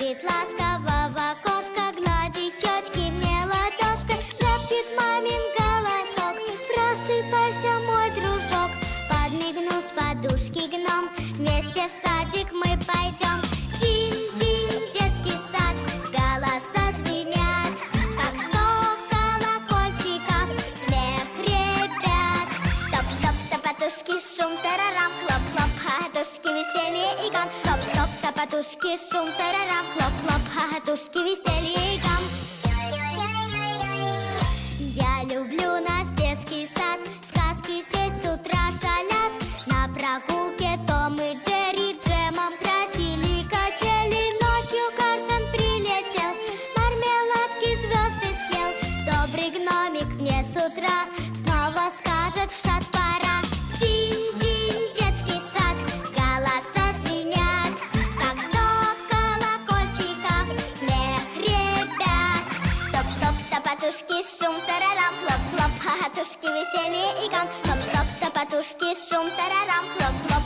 Гладит ласково в окошко, гладит щечки мне ладошкой. Шепчет мамин голосок: просыпайся, мой дружок. Подмигнул с подушки гном, вместе в садик мы пойдем. Динь-динь, детский сад, голоса звенят, как 100 колокольчиков, смех ребят. Топ-топ, топотушки, шум, тарарам, хлоп-хлоп, хохотушки, веселье и гам. Топ-топ, топотушки, шум, тарарам, хлоп-хлоп, хохотушки, веселье и гам. Я люблю наш детский сад, сказки здесь с утра шалят. На прогулке Том и Джерри джемом красили качели. Ночью Карсон прилетел, мармеладки звезды съел. Добрый гномик мне с утра снова скажет: в сад пора. Динь-динь, детский сад, голоса звенят, как 100 колокольчиков, смех ребят. Топ-топ, топотушки, шум, тарарам, хлоп-хлоп, хохотушки, веселье и гам. Топ-топ, топотушки, шум, тарарам, хлоп-хлоп,